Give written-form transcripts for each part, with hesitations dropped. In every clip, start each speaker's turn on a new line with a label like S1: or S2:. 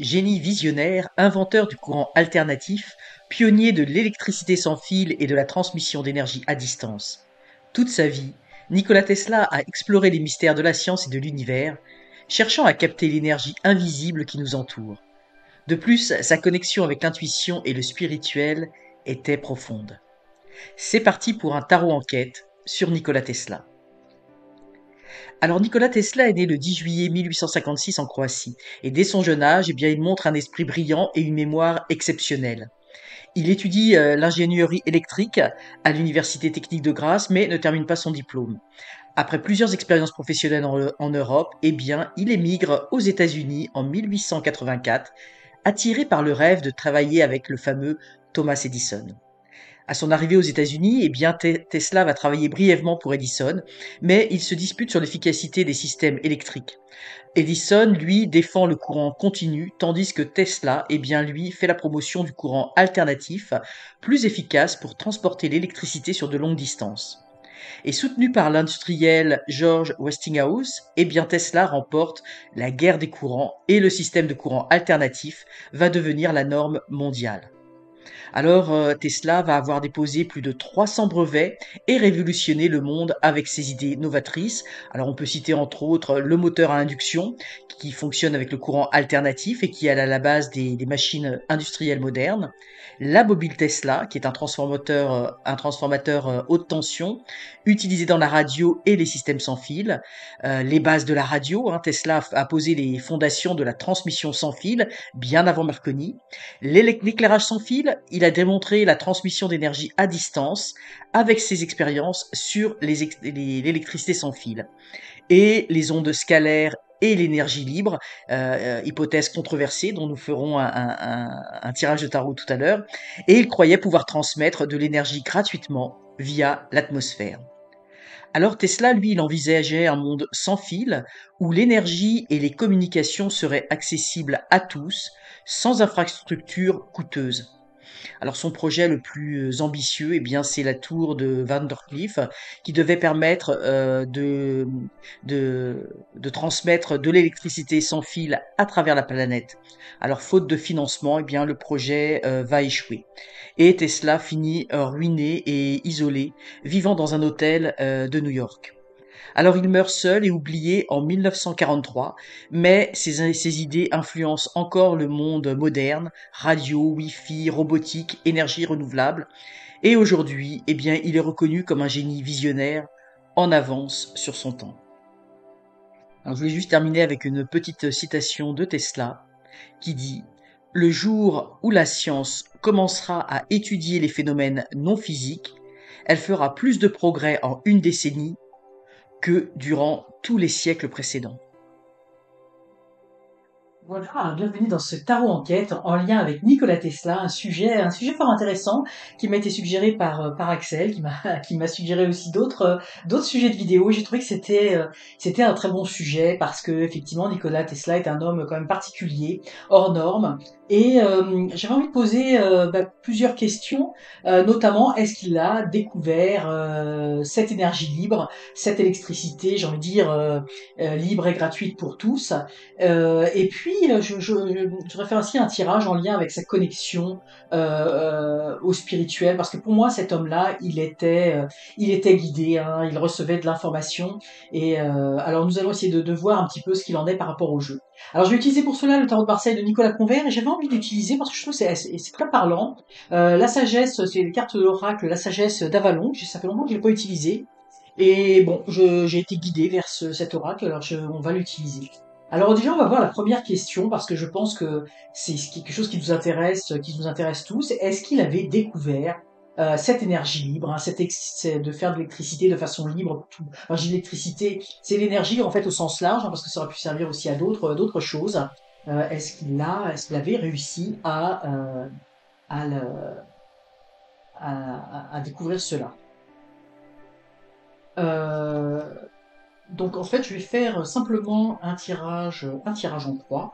S1: génie visionnaire, inventeur du courant alternatif, pionnier de l'électricité sans fil et de la transmission d'énergie à distance. Toute sa vie, Nikola Tesla a exploré les mystères de la science et de l'univers, cherchant à capter l'énergie invisible qui nous entoure. De plus, sa connexion avec l'intuition et le spirituel était profonde. C'est parti pour un tarot enquête sur Nikola Tesla. Alors Nikola Tesla est né le 10 juillet 1856 en Croatie, et dès son jeune âge, il montre un esprit brillant et une mémoire exceptionnelle. Il étudie l'ingénierie électrique à l'Université technique de Graz, mais ne termine pas son diplôme. Après plusieurs expériences professionnelles en Europe, il émigre aux États-Unis en 1884, attiré par le rêve de travailler avec le fameux Thomas Edison. À son arrivée aux États-Unis, Tesla va travailler brièvement pour Edison, mais il se dispute sur l'efficacité des systèmes électriques. Edison, lui, défend le courant continu, tandis que Tesla, lui, fait la promotion du courant alternatif, plus efficace pour transporter l'électricité sur de longues distances. Et soutenu par l'industriel George Westinghouse, Tesla remporte la guerre des courants et le système de courant alternatif va devenir la norme mondiale. Alors Tesla va avoir déposé plus de 300 brevets et révolutionné le monde avec ses idées novatrices. Alors on peut citer entre autres le moteur à induction qui fonctionne avec le courant alternatif et qui est à la base des machines industrielles modernes. La bobine Tesla qui est un transformateur haute tension utilisé dans la radio et les systèmes sans fil. Les bases de la radio, Tesla a posé les fondations de la transmission sans fil bien avant Marconi. L'éclairage sans fil, il a démontré la transmission d'énergie à distance avec ses expériences sur l'électricité sans fil. Et les ondes scalaires et l'énergie libre, hypothèse controversée dont nous ferons un tirage de tarot tout à l'heure, et il croyait pouvoir transmettre de l'énergie gratuitement via l'atmosphère. Alors Tesla, lui, il envisageait un monde sans fil, où l'énergie et les communications seraient accessibles à tous, sans infrastructures coûteuses. Alors son projet le plus ambitieux, c'est la tour de Vandercliff, qui devait permettre de transmettre de l'électricité sans fil à travers la planète. Alors faute de financement, le projet va échouer. Et Tesla finit ruiné et isolé, vivant dans un hôtel de New York. Alors il meurt seul et oublié en 1943, mais ses idées influencent encore le monde moderne, radio, Wi-Fi, robotique, énergie renouvelable. Et aujourd'hui, il est reconnu comme un génie visionnaire en avance sur son temps. Alors je voulais juste terminer avec une petite citation de Tesla qui dit: Le jour où la science commencera à étudier les phénomènes non physiques, elle fera plus de progrès en une décennie que durant tous les siècles précédents. Voilà, bienvenue dans ce tarot enquête en lien avec Nikola Tesla, un sujet fort intéressant qui m'a été suggéré par Axel, qui m'a suggéré aussi d'autres sujets de vidéos. J'ai trouvé que c'était un très bon sujet parce que effectivement Nikola Tesla est un homme quand même particulier, hors norme. Et j'avais envie de poser plusieurs questions, notamment est-ce qu'il a découvert cette énergie libre, cette électricité, j'ai envie de dire libre et gratuite pour tous. Et puis, je voudrais faire aussi un tirage en lien avec sa connexion au spirituel, parce que pour moi, cet homme-là, il était guidé, il recevait de l'information. Et alors, nous allons essayer de voir un petit peu ce qu'il en est par rapport au jeu. Alors, je vais utiliser pour cela le tarot de Marseille de Nicolas Convert, et j'avais envie d'utiliser, parce que je trouve que c'est très parlant, la sagesse, c'est les cartes de l'oracle, la sagesse d'Avalon, ça fait longtemps que je l'ai pas utilisé. Et bon, j'ai été guidé vers cet oracle, alors on va l'utiliser. Alors déjà, on va voir la première question parce que je pense que c'est quelque chose qui nous intéresse tous. Est-ce qu'il avait découvert cette énergie libre, de faire de l'électricité de façon libre pour tout. Enfin, j'ai l'électricité, c'est l'énergie en fait au sens large, parce que ça aurait pu servir aussi à d'autres choses. Est-ce qu'il avait réussi à, le- à découvrir cela? Euh, donc en fait, je vais faire simplement un tirage en croix.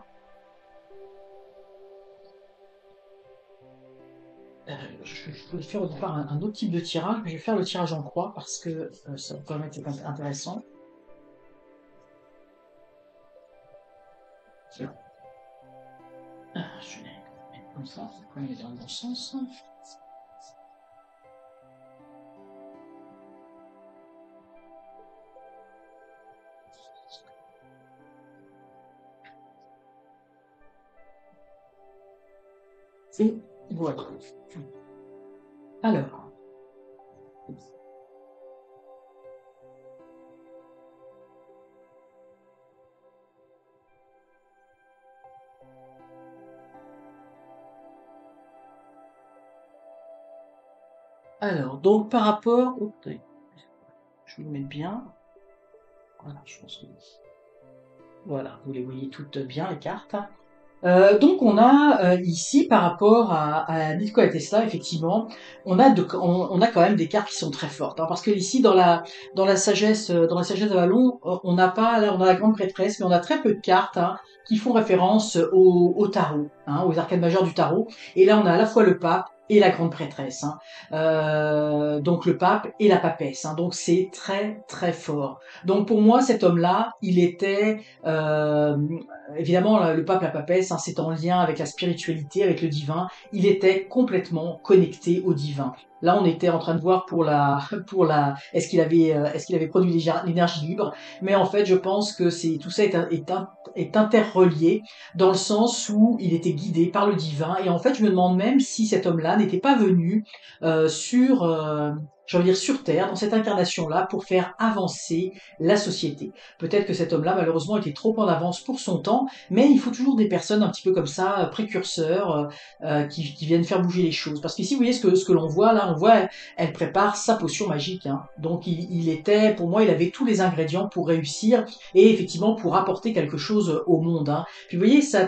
S1: Je voulais faire au départ un autre type de tirage, mais je vais faire le tirage en croix parce que ça va quand même être intéressant. Je vais mettre comme ça, on est dans le bon sens. Et voilà. Alors, donc par rapport... Oups, attendez, je vais le mettre bien. Voilà, je pense que... Voilà, vous les voyez toutes bien, les cartes. Donc on a ici par rapport à Nikola Tesla, effectivement, on a quand même des cartes qui sont très fortes, hein, parce que ici dans la sagesse de Vallon, on n'a pas là on a la grande prêtresse, mais on a très peu de cartes, hein, qui font référence au tarot, hein, aux arcanes majeures du tarot. Et là on a à la fois le pape et la grande prêtresse, hein. Donc le pape et la papesse, hein, donc c'est très très fort. Donc pour moi cet homme-là, il était évidemment, le pape, la papesse, hein, c'est en lien avec la spiritualité, avec le divin. Il était complètement connecté au divin. Là, on était en train de voir est-ce qu'il avait produit l'énergie libre. Mais en fait, je pense que tout ça est interrelié dans le sens où il était guidé par le divin. Et en fait, je me demande même si cet homme-là n'était pas venu j'ai envie de dire sur Terre, dans cette incarnation-là, pour faire avancer la société. Peut-être que cet homme-là, malheureusement, était trop en avance pour son temps, mais il faut toujours des personnes un petit peu comme ça, précurseurs, qui viennent faire bouger les choses. Parce qu'ici, vous voyez ce que l'on voit, là, on voit, elle prépare sa potion magique, hein. Donc, il était, pour moi, il avait tous les ingrédients pour réussir et effectivement pour apporter quelque chose au monde, hein. Puis, vous voyez, sa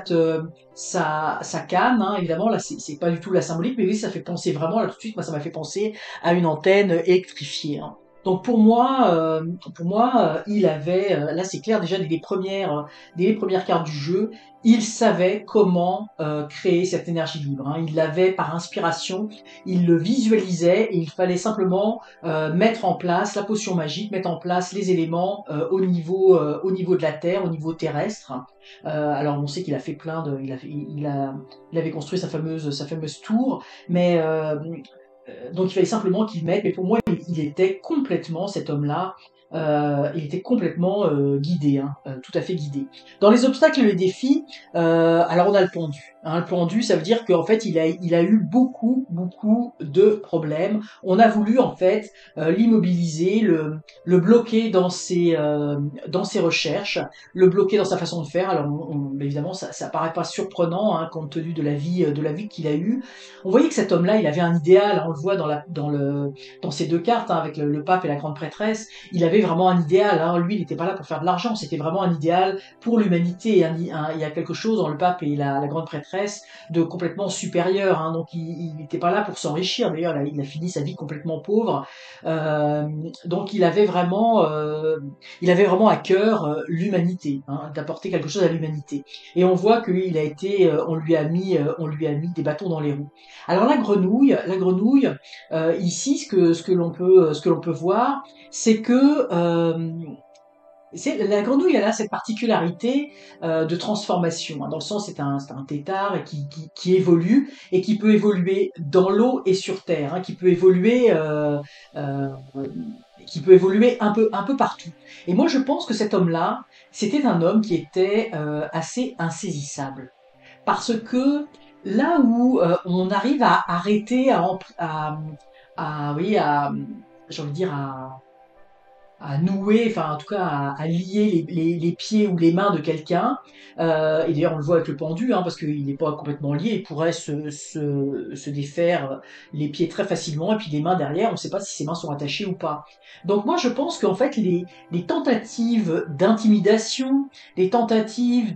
S1: canne, hein, évidemment, là, c'est pas du tout la symbolique, mais oui, ça fait penser vraiment, là, tout de suite, moi, ça m'a fait penser à une antenne électrifiée, hein. Donc pour moi, il avait, là c'est clair déjà dès les premières cartes du jeu, il savait comment créer cette énergie libre, hein. Il l'avait par inspiration, il le visualisait et il fallait simplement mettre en place la potion magique, mettre en place les éléments au niveau de la Terre, au niveau terrestre. Alors on sait qu'il a fait plein de, il avait construit sa fameuse tour, mais donc il fallait simplement qu'il mette, mais pour moi, il était complètement, cet homme-là, il était complètement guidé, hein, tout à fait guidé. Dans les obstacles et les défis, alors on a le pendu, hein. Le pendu, ça veut dire qu'en fait, il a eu beaucoup de problèmes. On a voulu en fait l'immobiliser, le bloquer dans ses recherches, le bloquer dans sa façon de faire. Alors évidemment, ça paraît pas surprenant, hein, compte tenu de la vie qu'il a eue. On voyait que cet homme-là, il avait un idéal, hein, on le voit dans ces deux cartes, hein, avec le pape et la grande prêtresse, il avait vraiment un idéal, hein. Lui, il n'était pas là pour faire de l'argent, c'était vraiment un idéal pour l'humanité. Il y a quelque chose dans le pape et la grande prêtresse de complètement supérieur, hein. Donc il n'était pas là pour s'enrichir, d'ailleurs il a fini sa vie complètement pauvre. Euh, donc il avait vraiment à cœur l'humanité, hein, d'apporter quelque chose à l'humanité. Et on voit qu'il a été, on lui a mis des bâtons dans les roues. Alors la grenouille, ici ce que l'on peut voir, c'est que la grenouille, elle a cette particularité de transformation, hein, dans le sens c'est un tétard qui évolue et qui peut évoluer dans l'eau et sur terre, hein, euh, qui peut évoluer un peu partout. Et moi je pense que cet homme-là, c'était un homme qui était assez insaisissable parce que là où on arrive à arrêter, oui, j'ai envie de dire, à nouer, enfin en tout cas à lier les pieds ou les mains de quelqu'un. Et d'ailleurs on le voit avec le pendu, hein, parce qu'il n'est pas complètement lié, il pourrait se défaire les pieds très facilement, et puis les mains derrière, on ne sait pas si ses mains sont attachées ou pas. Donc moi je pense qu'en fait les tentatives d'intimidation, les tentatives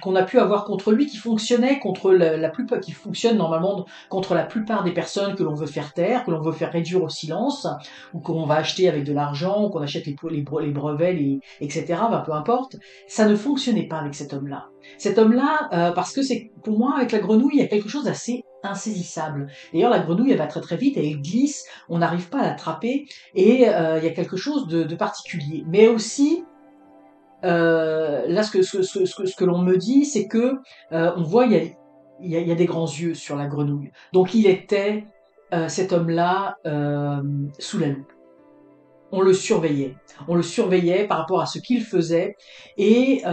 S1: qu'on a pu avoir contre lui, qui fonctionnaient contre la plupart, qui fonctionnent normalement contre la plupart des personnes que l'on veut faire taire, que l'on veut faire réduire au silence, ou qu'on va acheter avec de l'argent, ou qu'on achète les brevets, etc., ben, peu importe, ça ne fonctionnait pas avec cet homme-là. Cet homme-là, parce que c'est, pour moi, avec la grenouille, il y a quelque chose d'assez insaisissable. D'ailleurs, la grenouille, elle va très très vite, elle glisse, on n'arrive pas à l'attraper, et il y a quelque chose de particulier. Mais aussi, là, ce que l'on me dit, c'est que on voit, il y a des grands yeux sur la grenouille. Donc il était, cet homme-là, sous la loupe. On le surveillait. On le surveillait par rapport à ce qu'il faisait. Et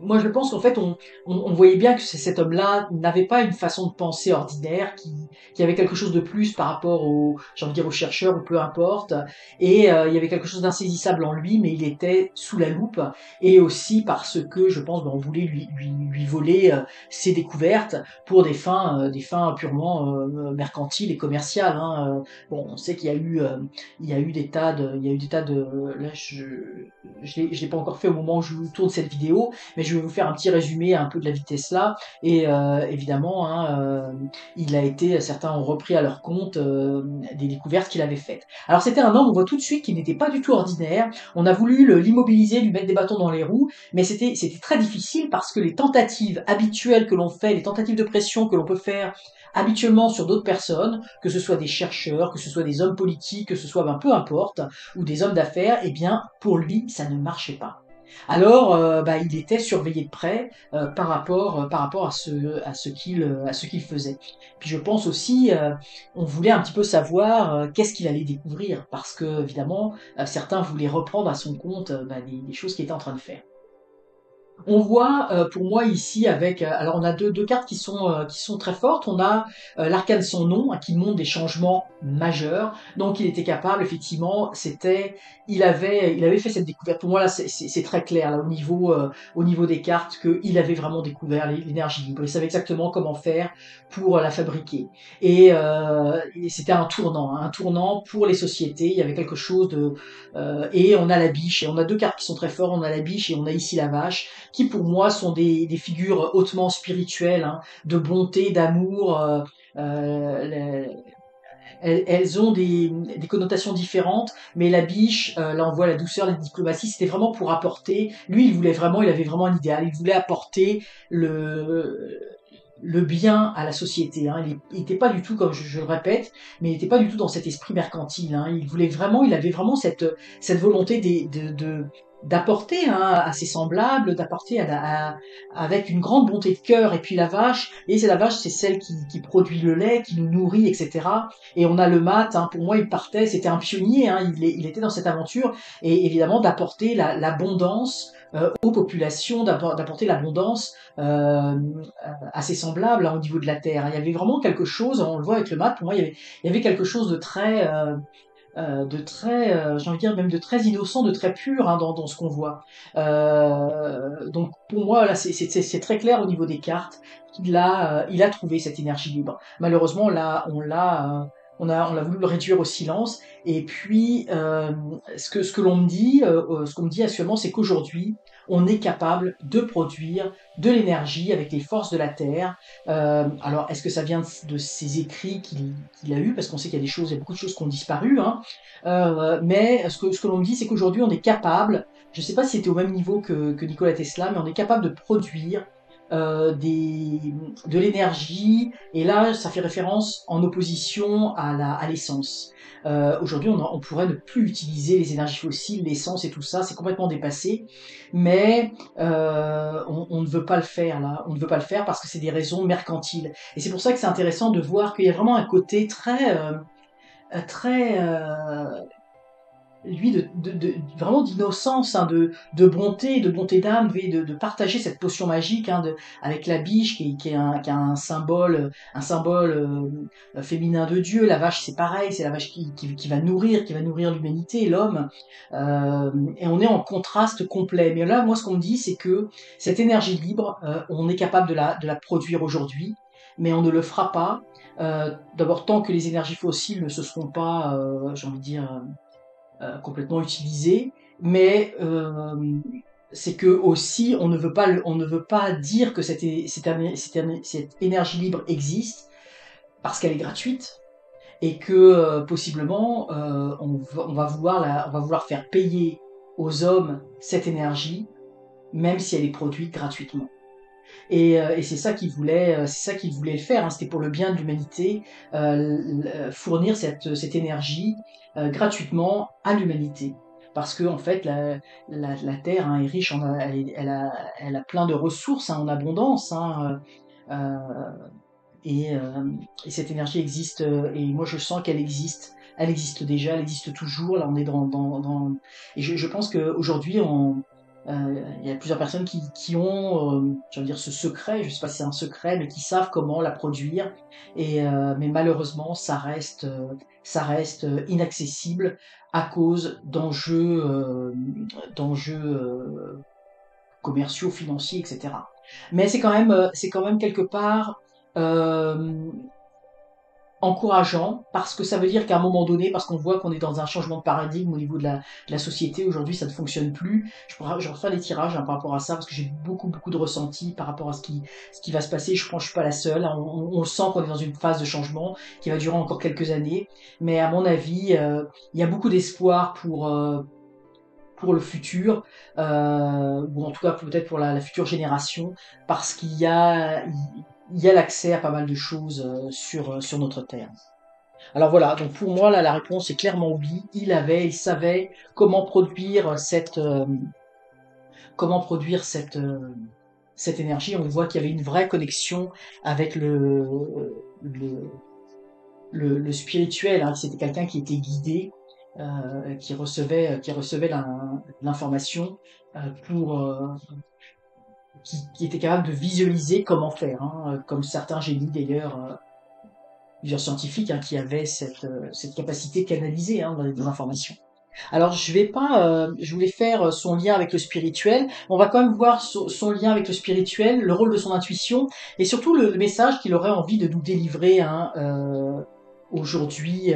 S1: moi, je pense qu'en fait, on voyait bien que cet homme-là n'avait pas une façon de penser ordinaire, qui avait quelque chose de plus par rapport aux, j'ai envie de dire, aux chercheurs, ou peu importe. Et il y avait quelque chose d'insaisissable en lui, mais il était sous la loupe. Et aussi parce que, je pense, ben, on voulait lui voler ses découvertes pour des fins purement mercantiles et commerciales. Hein. Bon, on sait qu'il y a eu, il y a eu des tas de, il y a eu des tas de, là, je l'ai pas encore fait au moment où je vous tourne cette vidéo, mais je vais vous faire un petit résumé un peu de la vie de Tesla. Et évidemment, hein, il a été, certains ont repris à leur compte des découvertes qu'il avait faites. Alors c'était un homme, on voit tout de suite qu'il n'était pas du tout ordinaire. On a voulu l'immobiliser, lui mettre des bâtons dans les roues, mais c'était très difficile parce que les tentatives habituelles que l'on fait, les tentatives de pression que l'on peut faire habituellement sur d'autres personnes, que ce soit des chercheurs, que ce soit des hommes politiques, que ce soit ben, peu importe, ou des hommes d'affaires, eh bien pour lui ça ne marchait pas. Alors, bah, il était surveillé de près par rapport à ce qu'il faisait. Puis je pense aussi, on voulait un petit peu savoir qu'est-ce qu'il allait découvrir, parce que évidemment, certains voulaient reprendre à son compte bah, des choses qu'il était en train de faire. On voit pour moi ici avec alors on a deux cartes qui sont très fortes. On a l'arcane son nom hein, qui montre des changements majeurs. Donc il était capable effectivement, c'était il avait fait cette découverte. Pour moi là c'est très clair là au niveau des cartes qu'il avait vraiment découvert l'énergie libre. Il savait exactement comment faire pour la fabriquer. Et c'était un tournant pour les sociétés. Il y avait quelque chose de et on a la biche et on a deux cartes qui sont très fortes. On a la biche et on a ici la vache qui pour moi sont des figures hautement spirituelles, hein, de bonté, d'amour. Elles ont des connotations différentes, mais la biche, là on voit la douceur, la diplomatie, c'était vraiment pour apporter. Lui, il avait vraiment un idéal. Il voulait apporter le bien à la société. Hein. Il n'était pas du tout, comme je le répète, mais il n'était pas du tout dans cet esprit mercantile. Hein. Il voulait vraiment, il avait vraiment cette volonté d'apporter hein, à ses semblables, d'apporter avec une grande bonté de cœur. Et puis la vache, et c'est la vache, c'est celle qui produit le lait, qui nous nourrit, etc. Et on a le mat, hein, pour moi il partait, c'était un pionnier, hein, il était dans cette aventure, et évidemment d'apporter l'abondance aux populations, d'apporter l'abondance à ses semblables hein, au niveau de la terre. Il y avait vraiment quelque chose, on le voit avec le mat, pour moi il y avait quelque chose de très, j'ai envie de dire même de très innocent, de très pur hein, dans ce qu'on voit. Donc pour moi là c'est très clair au niveau des cartes il a trouvé cette énergie libre. Malheureusement là on l'a voulu le réduire au silence. Et puis ce que l'on me dit, ce qu'on me dit actuellement, c'est qu'aujourd'hui on est capable de produire de l'énergie avec les forces de la terre. Alors est-ce que ça vient de ces écrits qu'il a eu, parce qu'on sait qu'il y a des choses, il y a beaucoup de choses qui ont disparu, hein. Mais ce que l'on me dit, c'est qu'aujourd'hui, on est capable, je ne sais pas si c'était au même niveau que Nikola Tesla, mais on est capable de produire de l'énergie, et là, ça fait référence en opposition à l'essence. Aujourd'hui, on pourrait ne plus utiliser les énergies fossiles, l'essence et tout ça, c'est complètement dépassé, mais on ne veut pas le faire là, on ne veut pas le faire parce que c'est des raisons mercantiles. Et c'est pour ça que c'est intéressant de voir qu'il y a vraiment un côté très lui vraiment d'innocence, hein, de bonté d'âme, de partager cette potion magique hein, avec la biche qui a un symbole féminin de Dieu. La vache c'est pareil, c'est la vache qui va nourrir l'humanité, l'homme. Et on est en contraste complet. Mais là, moi, ce qu'on me dit, c'est que cette énergie libre, on est capable de la produire aujourd'hui, mais on ne le fera pas. D'abord, tant que les énergies fossiles ne se seront pas, j'ai envie de dire, complètement utilisé, mais c'est que aussi on ne veut pas dire que cette énergie libre existe parce qu'elle est gratuite et que possiblement on va vouloir faire payer aux hommes cette énergie même si elle est produite gratuitement. Et c'est ça c'est ça qu'il voulait faire. Hein, c'était pour le bien de l'humanité, fournir cette énergie gratuitement à l'humanité. parce que en fait la Terre hein, est riche, elle a plein de ressources hein, en abondance, hein, et, euh, et cette énergie existe, et moi je sens qu'elle existe. Elle existe déjà, elle existe toujours. Là, on est et je pense qu'aujourd'hui, il y a plusieurs personnes qui ont, je veux dire, ce secret. Je sais pas si c'est un secret, mais qui savent comment la produire. Mais malheureusement, ça reste inaccessible à cause d'enjeux commerciaux, financiers, etc. Mais c'est quand même quelque part euh, encourageant parce que ça veut dire qu'à un moment donné, parce qu'on voit qu'on est dans un changement de paradigme au niveau de la société, aujourd'hui ça ne fonctionne plus. Je refais les tirages hein, par rapport à ça parce que j'ai beaucoup de ressentis par rapport à ce qui va se passer. Je pense que je suis pas la seule, hein. On sent qu'on est dans une phase de changement qui va durer encore quelques années. Mais à mon avis, il y a beaucoup d'espoir pour le futur, ou en tout cas peut-être pour la future génération, parce il y a l'accès à pas mal de choses sur notre Terre. Alors voilà, donc pour moi, là, la réponse est clairement oui. Il savait comment produire cette énergie. On voit qu'il y avait une vraie connexion avec le, le spirituel, hein. C'était quelqu'un qui était guidé, qui recevait l'information pour qui était capable de visualiser comment faire, hein, comme certains génies d'ailleurs, plusieurs scientifiques hein, qui avaient cette capacité de canaliser hein, dans les informations. Alors je vais pas, je voulais faire son lien avec le spirituel. On va quand même voir son lien avec le spirituel, le rôle de son intuition et surtout le message qu'il aurait envie de nous délivrer hein, aujourd'hui,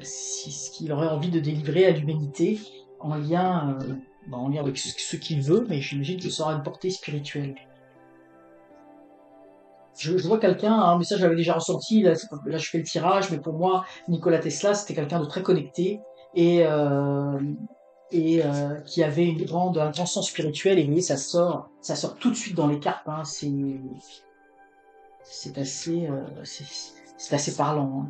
S1: ce qu'il aurait envie de délivrer à l'humanité en lien, en lien avec ce qu'il veut, mais j'imagine que ça aura une portée spirituelle. Je vois quelqu'un, hein, mais ça j'avais déjà ressenti, là je fais le tirage, mais pour moi, Nikola Tesla, c'était quelqu'un de très connecté et, euh, qui avait un grand sens spirituel, et vous voyez, ça sort tout de suite dans les cartes, hein, c'est assez, c'est assez parlant. Hein.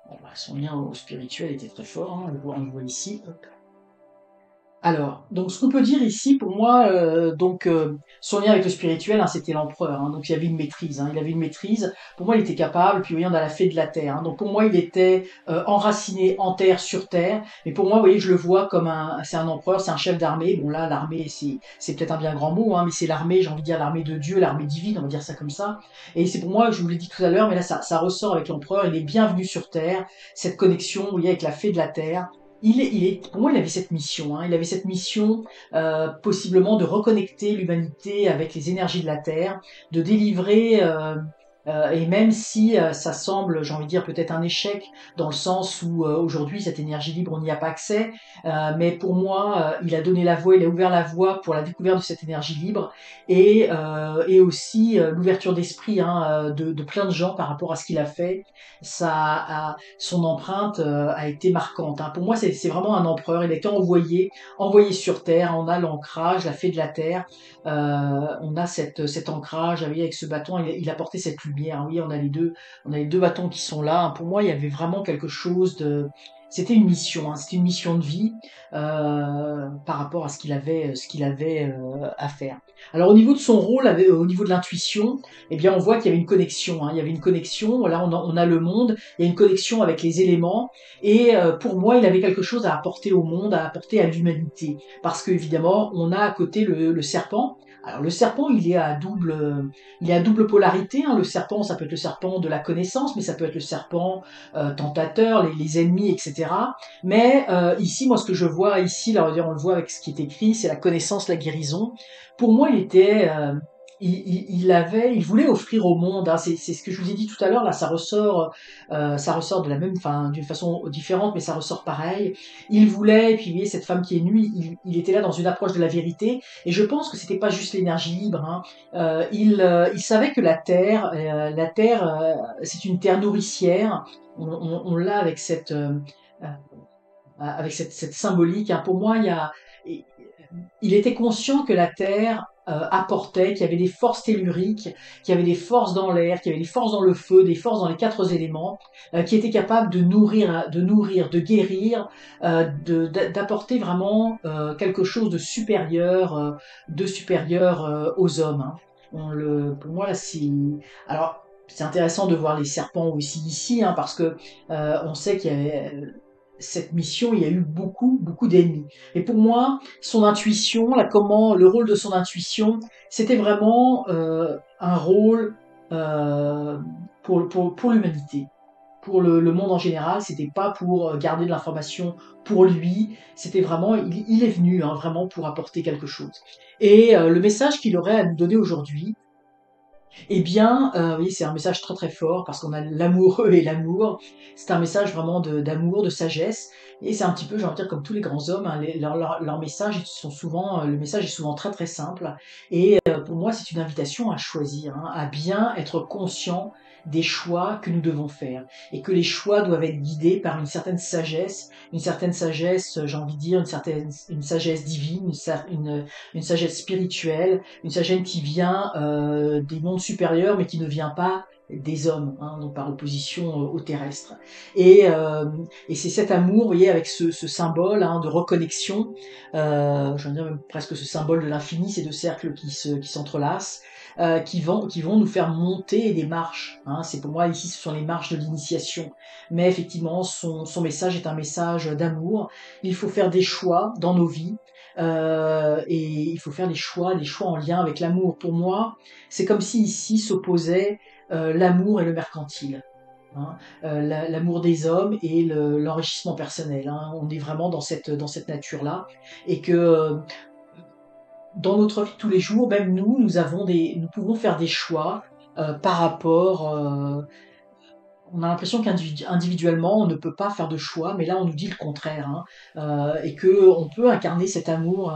S1: Bon, bah, son lien au spirituel était très fort, hein, on le voit ici. Alors, donc ce qu'on peut dire ici, pour moi, son lien avec le spirituel, hein, c'était l'empereur. Hein, donc il y avait une maîtrise. Hein, il avait une maîtrise. Pour moi, il était capable. Puis vous voyez, on a la fée de la terre. Hein, donc pour moi, il était enraciné en terre, sur terre. Mais pour moi, vous voyez, je le vois comme c'est un empereur, c'est un chef d'armée. Bon là, l'armée, c'est peut-être un bien grand mot, hein, mais c'est l'armée, j'ai envie de dire l'armée de Dieu, l'armée divine, on va dire ça comme ça. Et c'est pour moi, je vous l'ai dit tout à l'heure, mais là, ça ressort avec l'empereur. Il est bienvenu sur terre. Cette connexion, vous voyez, avec la fée de la terre. Pour moi, il avait cette mission. Hein. Il avait cette mission, possiblement, de reconnecter l'humanité avec les énergies de la Terre, de délivrer. Et même si ça semble, j'ai envie de dire, peut-être un échec, dans le sens où aujourd'hui, cette énergie libre, on n'y a pas accès, mais pour moi, il a donné la voie, il a ouvert la voie pour la découverte de cette énergie libre et aussi l'ouverture d'esprit hein, de plein de gens par rapport à ce qu'il a fait. Son empreinte a été marquante. Hein. Pour moi, c'est vraiment un empereur. Il a été envoyé sur Terre. On a l'ancrage, la fée de la Terre. On a cet ancrage. Vous voyez, avec ce bâton, il a porté cette lumière. Oui, on a les deux bâtons qui sont là. Hein. Pour moi, il y avait vraiment quelque chose de. C'était une mission. Hein. C'était une mission de vie par rapport à ce qu'il avait à faire. Alors au niveau de son rôle, au niveau de l'intuition, eh bien on voit qu'il y avait une connexion. Hein. Il y avait une connexion. Là, on a le monde il y a une connexion avec les éléments et pour moi il avait quelque chose à apporter au monde, à apporter à l'humanité parce que évidemment on a à côté le serpent. Alors le serpent il est à double polarité. Hein. Le serpent ça peut être le serpent de la connaissance, mais ça peut être le serpent tentateur, les ennemis, etc. Mais ici moi ce que je vois ici, là on le voit avec ce qui est écrit, c'est la connaissance, la guérison. Pour moi il était il voulait offrir au monde. Hein, c'est ce que je vous ai dit tout à l'heure. Là, ça ressort de la même, enfin, d'une façon différente, mais ça ressort pareil. Il voulait, et puis vous voyez, cette femme qui est nue, il était là dans une approche de la vérité. Et je pense que c'était pas juste l'énergie libre. Hein. Il savait que la terre, c'est une terre nourricière. On l'a avec cette symbolique. Hein. Pour moi, il était conscient que la terre apportait, qui avait des forces telluriques, qui avait des forces dans l'air, qui avait des forces dans le feu, des forces dans les quatre éléments, qui était capable de guérir, d'apporter vraiment quelque chose de supérieur aux hommes, hein. Pour moi, alors c'est intéressant de voir les serpents aussi ici, hein, parce que on sait qu'il y avait cette mission, il y a eu beaucoup d'ennemis. Et pour moi, son intuition, le rôle de son intuition, c'était vraiment un rôle euh, pour l'humanité, pour le monde en général. C'était pas pour garder de l'information pour lui. C'était vraiment, il est venu hein, vraiment pour apporter quelque chose. Et le message qu'il aurait à nous donner aujourd'hui, eh bien, oui, c'est un message très très fort parce qu'on a l'amoureux et l'amour. C'est un message vraiment d'amour, de sagesse. Et c'est un petit peu, j'ai envie de dire, comme tous les grands hommes, hein, leurs messages ils sont souvent, le message est souvent très très simple. Et pour moi, c'est une invitation à choisir, hein, à bien être conscient des choix que nous devons faire. Et que les choix doivent être guidés par une certaine sagesse, j'ai envie de dire, une sagesse divine, une sagesse spirituelle, une sagesse qui vient des mondes supérieurs, mais qui ne vient pas des hommes, hein, donc par opposition aux terrestres. Et, euh, et c'est cet amour, vous voyez, avec ce symbole hein, de reconnexion, je veux dire même presque ce symbole de l'infini, ces deux cercles qui s'entrelacent, qui vont nous faire monter des marches. Hein. C'est pour moi ici, ce sont les marches de l'initiation. Mais effectivement, son message est un message d'amour. Il faut faire des choix dans nos vies. Et il faut faire des choix en lien avec l'amour. Pour moi, c'est comme si ici s'opposaient l'amour et le mercantile. Hein, l'amour des hommes et l'enrichissement personnel. Hein. On est vraiment dans cette nature-là. Et que dans notre vie de tous les jours, même nous pouvons faire des choix par rapport on a l'impression qu'individuellement, on ne peut pas faire de choix, mais là, on nous dit le contraire, hein, et que on peut incarner cet amour,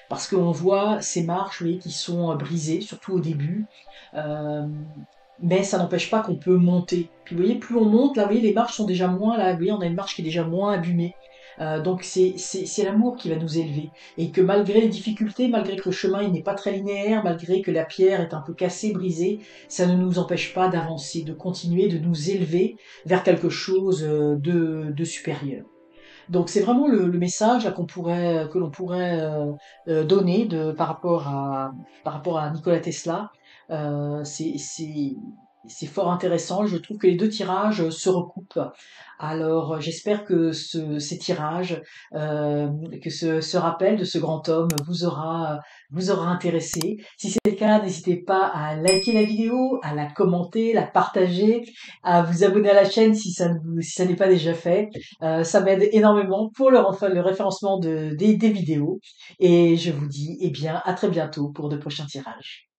S1: parce qu'on voit ces marches, vous voyez, qui sont brisées, surtout au début, euh, mais ça n'empêche pas qu'on peut monter. Puis vous voyez, plus on monte, là, vous voyez, les marches sont déjà moins, là, vous voyez, on a une marche qui est déjà moins abîmée. Donc c'est l'amour qui va nous élever et que malgré les difficultés, malgré que le chemin il n'est pas très linéaire, malgré que la pierre est un peu cassée, brisée, ça ne nous empêche pas d'avancer, de continuer, de nous élever vers quelque chose de supérieur. Donc c'est vraiment le message là, que l'on pourrait donner par rapport à Nikola Tesla. C'est fort intéressant. Je trouve que les deux tirages se recoupent. Alors j'espère que ces tirages, que ce rappel de ce grand homme vous aura intéressé. Si c'est le cas, n'hésitez pas à liker la vidéo, à la commenter, la partager, à vous abonner à la chaîne si ça n'est pas déjà fait. Ça m'aide énormément pour le référencement des vidéos. Et je vous dis, eh bien, à très bientôt pour de prochains tirages.